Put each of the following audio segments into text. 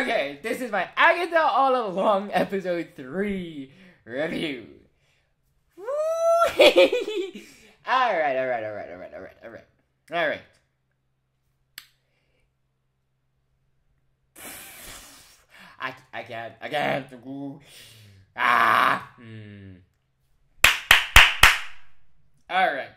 Okay, this is my Agatha All Along episode 3 review. Woo! Alright. I can't. Alright.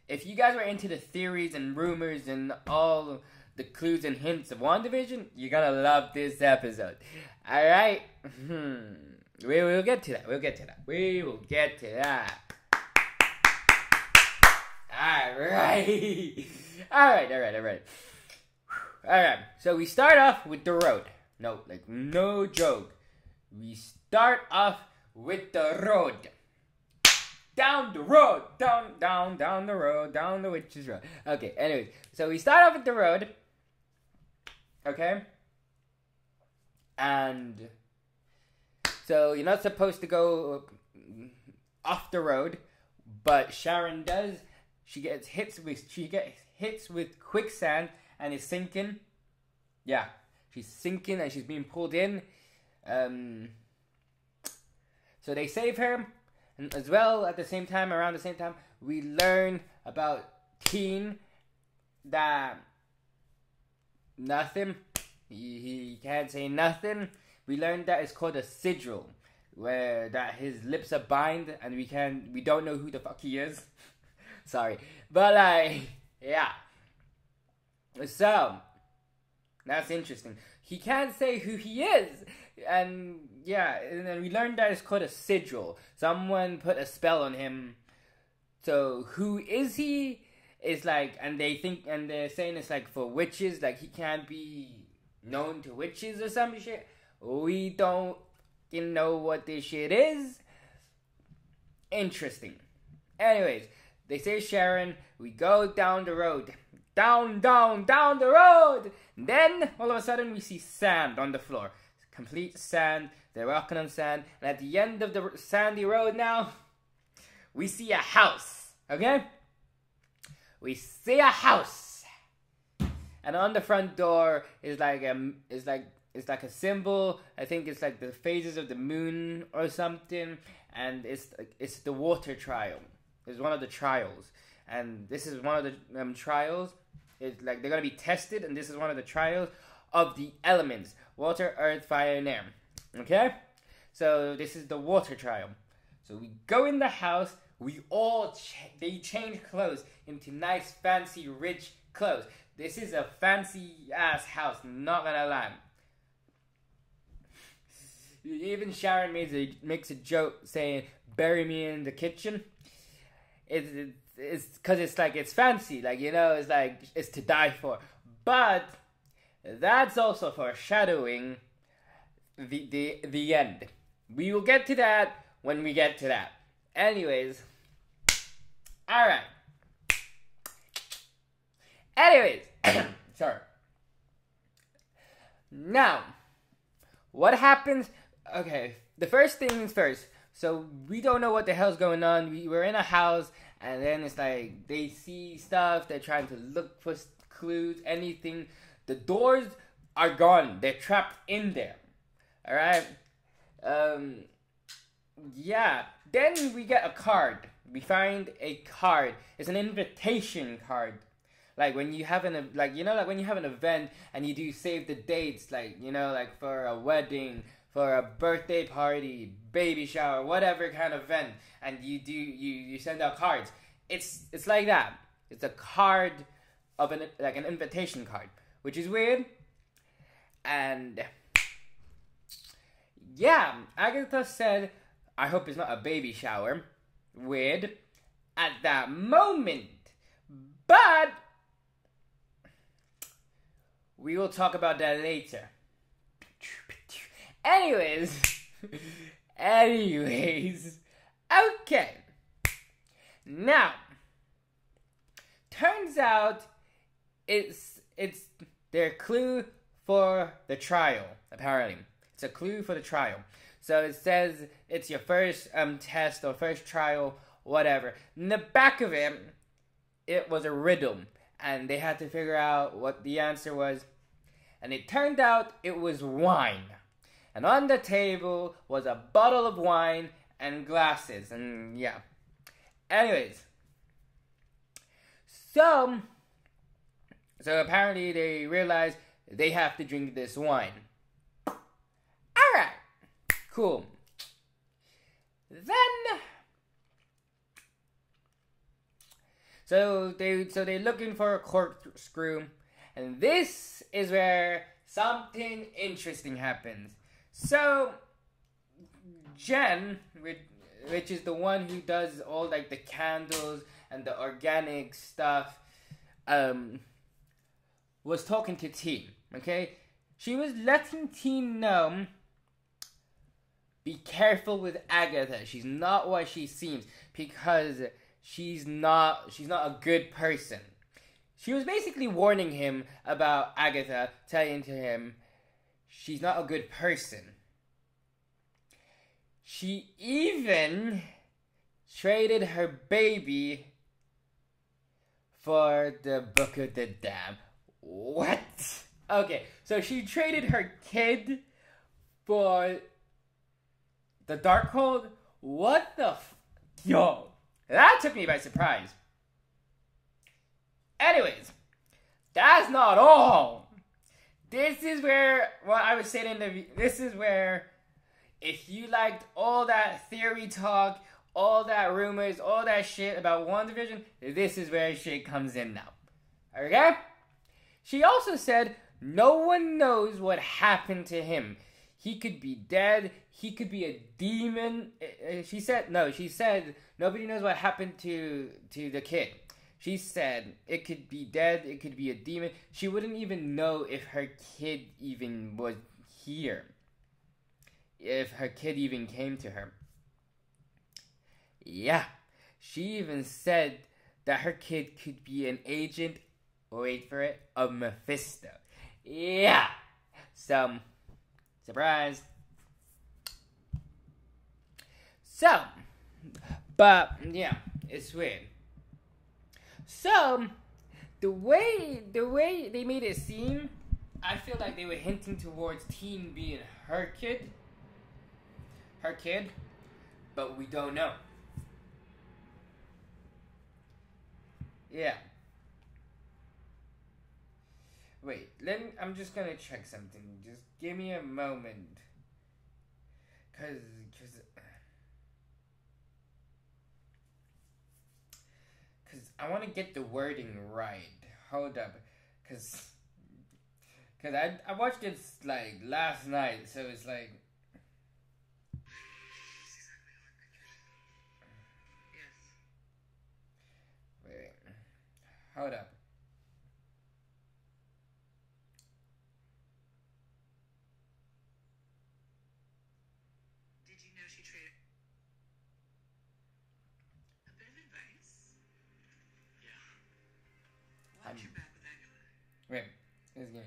If you guys were into the theories and rumors and all the clues and hints of WandaVision, you're gonna love this episode. Alright? We will get to that. We will get to that. Alright, so we start off with the road. No joke. We start off with the road. Down the road, down the road, down the witch's road. Okay, anyways, so we start off with the road. Okay? And so you're not supposed to go off the road, but Sharon does. She gets hits with quicksand and is sinking. Yeah, she's sinking and she's being pulled in. So they save her. And as well, around the same time, we learn about Teen that nothing. He can't say nothing. We learned that it's called a sigil, where that his lips are bind, and we don't know who the fuck he is. Sorry, but yeah. So that's interesting. He can't say who he is. And then we learned that it's called a sigil. Someone put a spell on him. So who is he? Is and they're saying it's for witches. He can't be known to witches or some shit. We don't know what this shit is. Interesting. Anyways, they say Sharon. We go down the road. Down the road. Then all of a sudden we see sand on the floor. Complete sand. They're walking on sand. And at the end of the sandy road now, we see a house. Okay? We see a house. And on the front door is a symbol. I think it's the phases of the moon or something. And it's the water trial. It's one of the trials. And this is one of the trials. It's they're going to be tested. And this is one of the trials of the elements. Water, earth, fire, and air. Okay? So this is the water trial. So we go in the house. We all they change clothes into nice, fancy, rich clothes. This is a fancy-ass house. Not gonna lie. Even Sharon makes a joke saying, "Bury me in the kitchen." It's because it's fancy. It's to die for. But that's also foreshadowing the end. We will get to that when we get to that. Anyways. Alright. Sorry. Now, what happens? Okay, the first things first. So, we don't know what the hell's going on. We're in a house, and then it's they see stuff. They're trying to look for clues, anything. The doors are gone. They're trapped in there. Alright? Yeah. Then we get a card. We find a card. It's an invitation card. When you have when you have an event and you do save the dates, for a wedding, for a birthday party, baby shower, whatever kind of event, and you send out cards. It's like that. It's a card of an invitation card, which is weird. And yeah, Agatha said, I hope it's not a baby shower. Weird. At that moment. But we will talk about that later. Anyways. Okay. Now, turns out it's their clue for the trial, apparently. It's a clue for the trial. So it says it's your first test or first trial, whatever. In the back of it was a riddle. And they had to figure out what the answer was. And it turned out it was wine. And on the table was a bottle of wine and glasses. And yeah. Anyways. So apparently they realized they have to drink this wine. Alright. Cool. Then So they're looking for a corkscrew, and this is where something interesting happens. So Jen, which is the one who does all like the candles and the organic stuff, was talking to Teen. Okay, she was letting Teen know, be careful with Agatha. She's not what she seems, because she's not a good person. She was basically warning him about Agatha, telling to him she's not a good person. She even traded her baby for the Book of the Damned. What? Okay, so she traded her kid for the Darkhold? What the Yo! That took me by surprise. Anyways, that's not all. This is where, well, I was saying this is where, if you liked all that theory talk, all that rumors, all that shit about WandaVision, this is where shit comes in now. Okay? She also said no one knows what happened to him. He could be dead. He could be a demon. She said nobody knows what happened to the kid. She said it could be dead. It could be a demon. She wouldn't even know if her kid even was here. If her kid even came to her. Yeah. She even said that her kid could be an agent, wait for it, of Mephisto. Yeah. So, surprise. So, but yeah, it's weird. So, the way they made it seem, I feel like they were hinting towards Teen being her kid, but we don't know. Yeah. Wait, I'm just gonna check something. Just give me a moment. Cause I want to get the wording right. Hold up. Cause I watched it like last night, so it's like. Wait. Hold up. Watch your back with Agatha. Wait, it's getting it.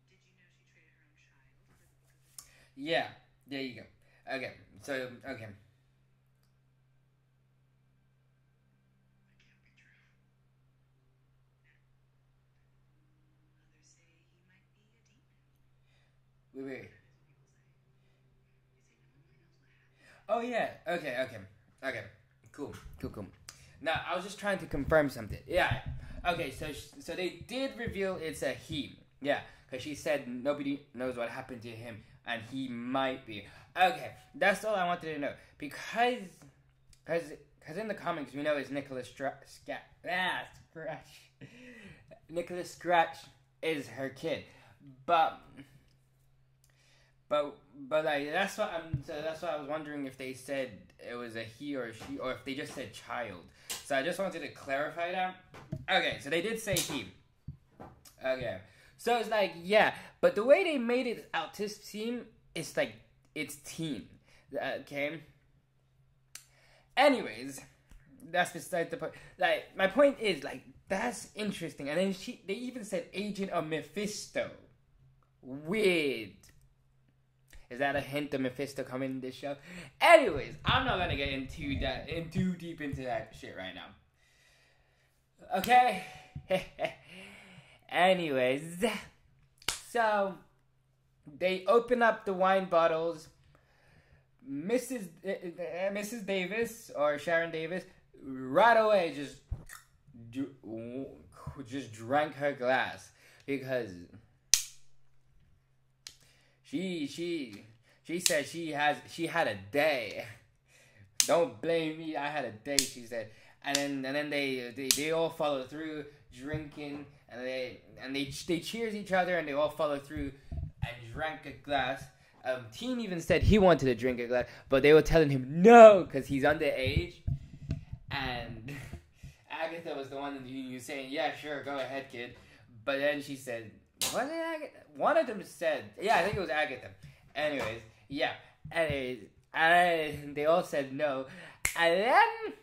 Did you know she traded her own child? Yeah, there you go. Okay, so, okay. That can't be true. Others say he might be a demon. Wait. Oh, yeah. Okay. Cool. Now, I was just trying to confirm something. Yeah. Okay, so they did reveal it's a he. Yeah, because she said nobody knows what happened to him, and he might be. Okay, that's all I wanted to know. Because in the comics, we know it's Nicholas Scratch. Nicholas Scratch is her kid. But like, that's what I was wondering if they said it was a he or a she, or if they just said child. So I just wanted to clarify that. Okay, so they did say he. Okay. So it's like, yeah, but the way they made it out to seem, it's like, it's Teen. Okay? Anyways, that's beside the point. Like, my point is, like, that's interesting. And then they even said Agent of Mephisto. Weird. Is that a hint of Mephisto coming in this show? Anyways, I'm not gonna get too deep into that shit right now. Okay? Anyways, so they open up the wine bottles. Mrs. Davis or Sharon Davis right away just drank her glass because she said she had a day. Don't blame me. I had a day. She said, and then they all follow through drinking, and they cheers each other, and they all follow through and drank a glass. Teen even said he wanted to drink a glass, but they were telling him no because he's underage. And Agatha was the one who was saying, "Yeah, sure, go ahead, kid." But then she said, "What did Agatha?" One of them said, "Yeah, I think it was Agatha." Anyways, yeah. Anyways, and they all said no, and then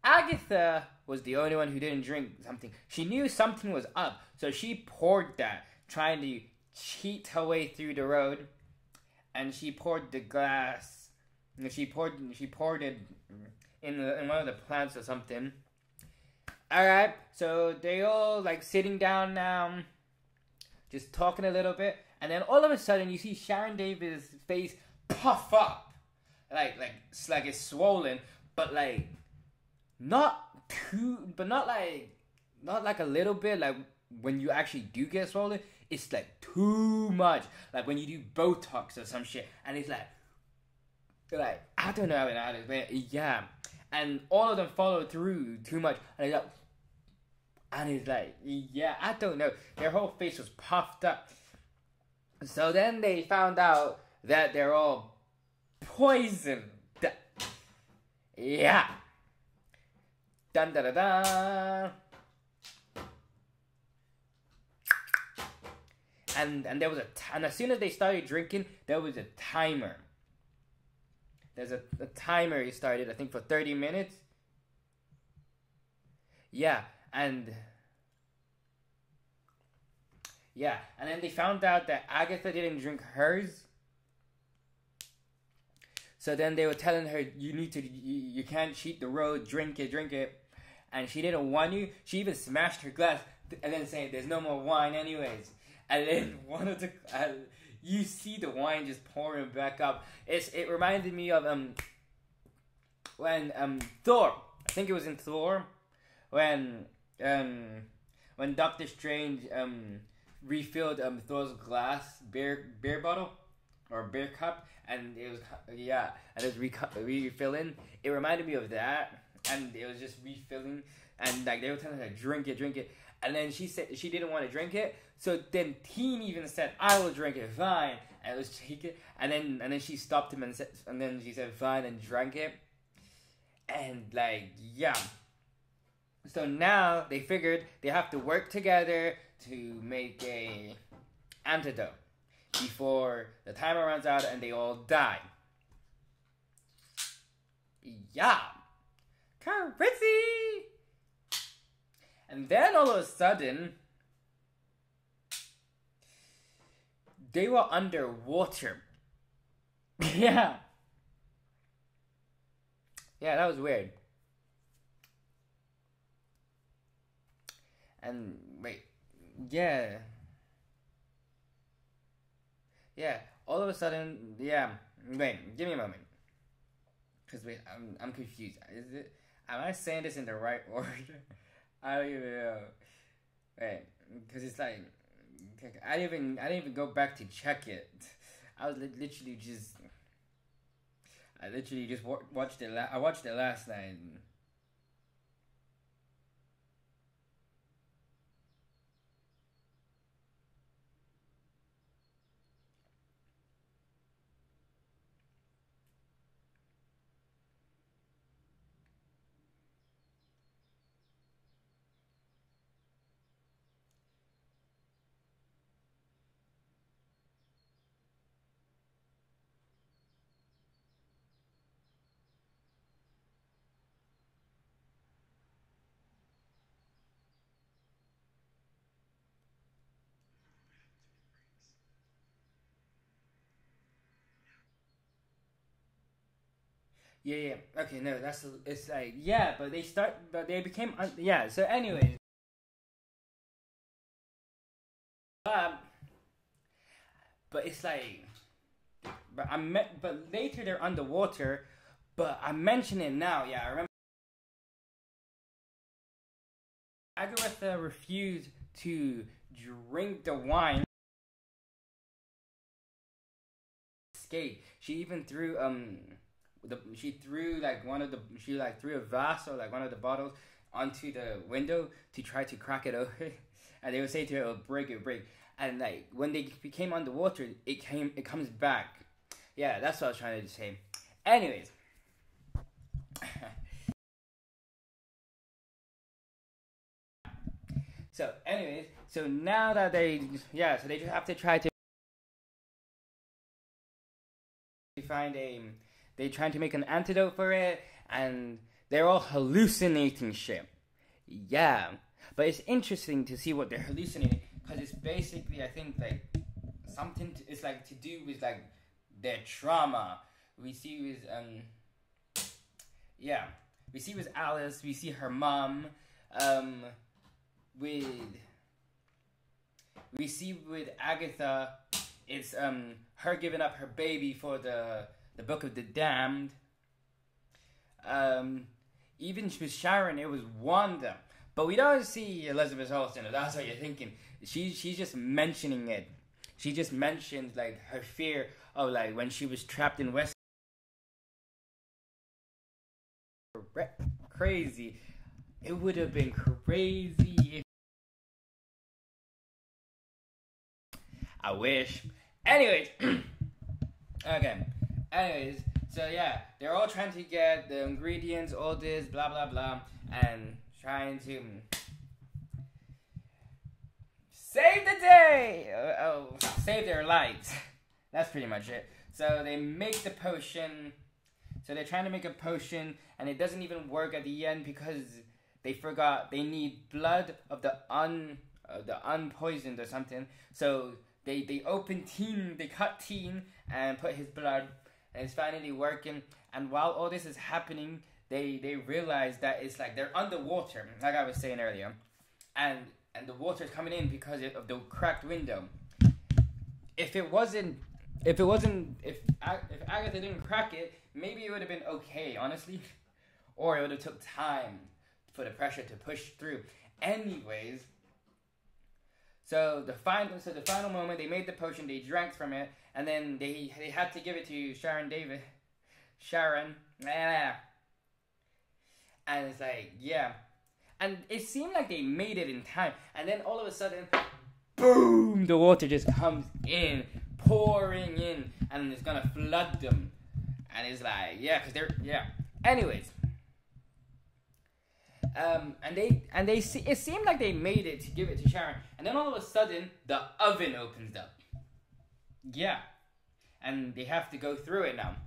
Agatha was the only one who didn't drink something. She knew something was up, so she poured that, trying to cheat her way through the road, and she poured the glass. She poured it in one of the plants or something. All right, so they all like sitting down now, just talking a little bit, and then all of a sudden you see Sharon Davis' face puff up, like it's swollen, but like not like a little bit. Like when you actually do get swollen, it's like too much. Like when you do Botox or some shit, and it's like I don't know how to explain it. Yeah, and all of them follow through too much, and it's like, yeah, I don't know. Their whole face was puffed up. So then they found out that they're all poisoned. Yeah. Dun da da da. And there was and as soon as they started drinking, there was a timer. There's a timer he started, I think, for 30 minutes. Yeah, and then they found out that Agatha didn't drink hers. So then they were telling her, you can't cheat the road, drink it. And she didn't want you. She even smashed her glass and then saying, there's no more wine anyways. And then one of the, you see the wine just pouring back up. It reminded me of when Thor, I think it was in Thor, when Doctor Strange refilled Thor's glass beer bottle or beer cup, and it was refilling. It reminded me of that, and it was just refilling, and like they were telling her drink it, and then she said she didn't want to drink it. So then Teen even said, "I will drink it, fine." And let's take it, and then she stopped him and then she said, "Fine," and drank it, and like yeah. So now they figured they have to work together to make a antidote before the timer runs out and they all die. Yeah. Crazy! And then all of a sudden, they were underwater. Yeah. Yeah, that was weird. And wait, yeah, all of a sudden, yeah. Wait, give me a moment, cause wait, I'm confused. Am I saying this in the right order? I don't even know. Wait, cause it's like I didn't even go back to check it. I was literally just watched it. I watched it last night. Yeah. Okay, no, it's like, yeah, but they became, yeah, so anyways. but it's like, but later they're underwater. But I mention it now. Yeah, I remember. Agatha refused to drink the wine. Escape. She even threw she threw a vase or like one of the bottles onto the window to try to crack it open. And they would say to her, it'll break. And like when they became underwater, it comes back. Yeah, that's what I was trying to say. Anyways. So now that they just have to try to they're trying to make an antidote for it, and they're all hallucinating shit. Yeah, but it's interesting to see what they're hallucinating, because it's basically, I think, like it's like to do with like their trauma. We see with Alice, we see her mom, we see with Agatha, it's her giving up her baby for the Book of the Damned. Even with Sharon, it was Wanda, but we don't see Elizabeth Olsen. That's what you're thinking. She's just mentioning it. She just mentions like her fear of like when she was trapped in West. Crazy. It would have been crazy if I wish. Anyways. Okay. Anyways, so yeah, they're all trying to get the ingredients, all this, blah blah blah, and trying to save the day! Save their lives. That's pretty much it. So they make the potion. So they're trying to make a potion, and it doesn't even work at the end because they forgot they need blood of the unpoisoned or something. So they open Teen, they cut Teen and put his blood, and it's finally working. And while all this is happening, they realize that it's like they're underwater, like I was saying earlier, and the water's coming in because of the cracked window. If Agatha didn't crack it, maybe it would have been okay, honestly, or it would have took time for the pressure to push through. Anyways, so the final moment, they made the potion, they drank from it, and then they had to give it to Sharon, and it's like, yeah, and it seemed like they made it in time, and then all of a sudden, boom, the water just comes in, pouring in, and it's gonna flood them. And it's like, yeah, because they're, yeah. Anyways. It seemed like they made it to give it to Sharon. And then all of a sudden, the oven opens up. Yeah. And they have to go through it now.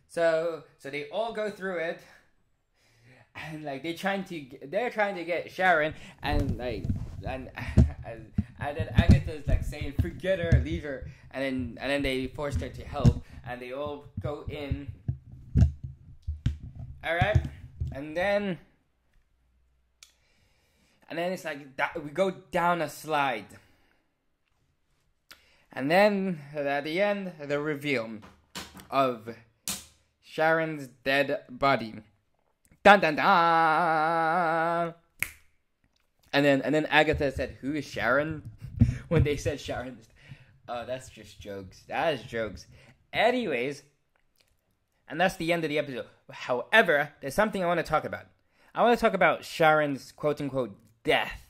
So they all go through it. And like, they're trying to get Sharon. And like, and then Agatha's like saying, forget her, leave her. And then they forced her to help, and they all go in. Alright? And then it's like we go down a slide. And then at the end, the reveal of Sharon's dead body. Dun dun dun. And then Agatha said, "Who is Sharon?" When they said Sharon. Oh, that's just jokes. That is jokes. Anyways, and that's the end of the episode. However, there's something I want to talk about. I want to talk about Sharon's quote-unquote death.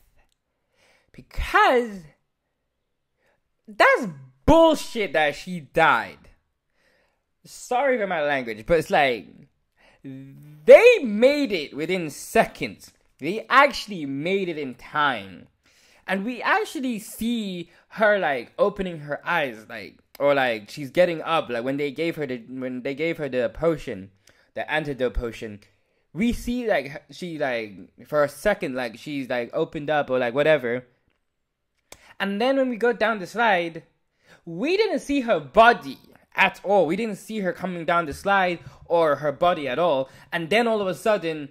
Because that's bullshit that she died. Sorry for my language, but it's like, they made it within seconds. They actually made it in time. And we actually see her like opening her eyes, like, or like she's getting up, like when they gave her the potion, the antidote potion. We see like she like for a second like she's like opened up or like whatever. And then when we go down the slide, we didn't see her body at all. We didn't see her coming down the slide or her body at all. And then all of a sudden,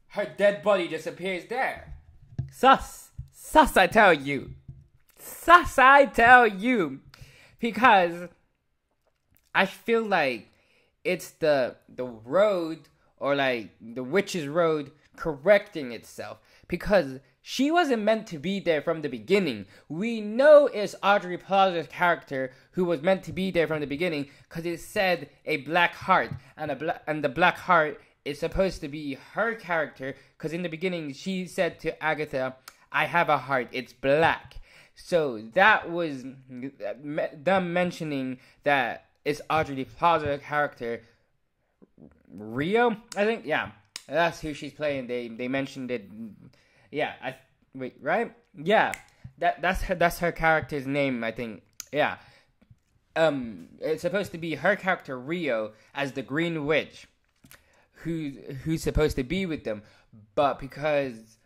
her dead body just appears there. Sus, I tell you. Sus, I tell you. Because I feel like it's the road, or like the witch's road, correcting itself. Because she wasn't meant to be there from the beginning. We know it's Audrey Plaza's character who was meant to be there from the beginning, because it said a black heart, and the black heart is supposed to be her character, because in the beginning she said to Agatha, I have a heart, it's black. So that was them mentioning that it's Audrey Plaza's character, Rio, I think. Yeah, that's who she's playing. They mentioned it. Yeah, right? Yeah, that's her character's name, I think. Yeah, it's supposed to be her character Rio as the Green Witch, who's supposed to be with them, but because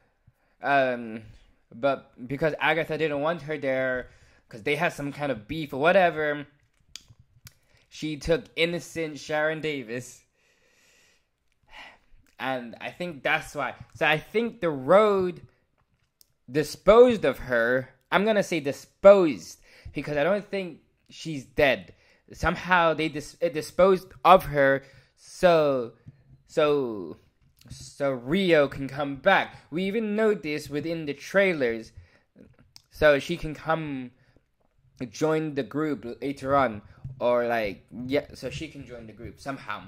Agatha didn't want her there, because they had some kind of beef or whatever, she took innocent Sharon Davis. And I think that's why. So I think the road disposed of her. I'm going to say disposed, because I don't think she's dead. Somehow they disposed of her so Rio can come back. We even know this within the trailers. So she can come join the group later on. Or so she can join the group somehow.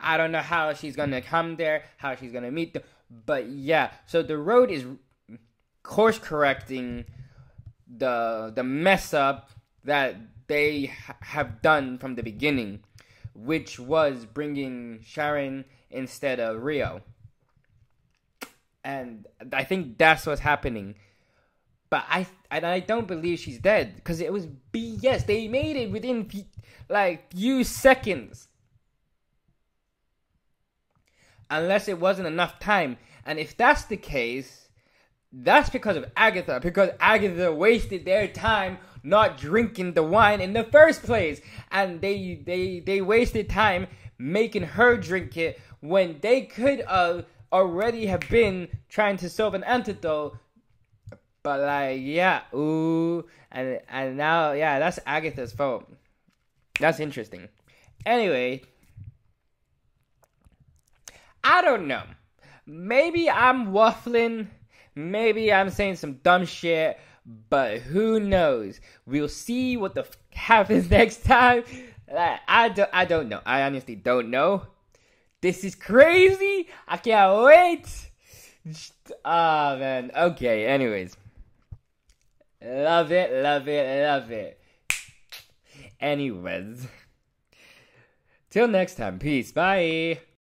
I don't know how she's gonna come there, how she's gonna meet them, but yeah. So the road is course correcting the mess up that they have done from the beginning, which was bringing Sharon instead of Rio. And I think that's what's happening. But I don't believe she's dead, because it was BS. They made it within few seconds. Unless it wasn't enough time. And if that's the case, that's because of Agatha. Because Agatha wasted their time not drinking the wine in the first place. And they wasted time making her drink it when they could already have been trying to solve an antidote. But and now, that's Agatha's fault. That's interesting. Anyway, I don't know. Maybe I'm waffling. Maybe I'm saying some dumb shit. But who knows? We'll see what happens next time. I don't know. I honestly don't know. This is crazy. I can't wait. Oh, man. Okay, anyways. Love it, love it, love it. Anyways. Till next time. Peace. Bye.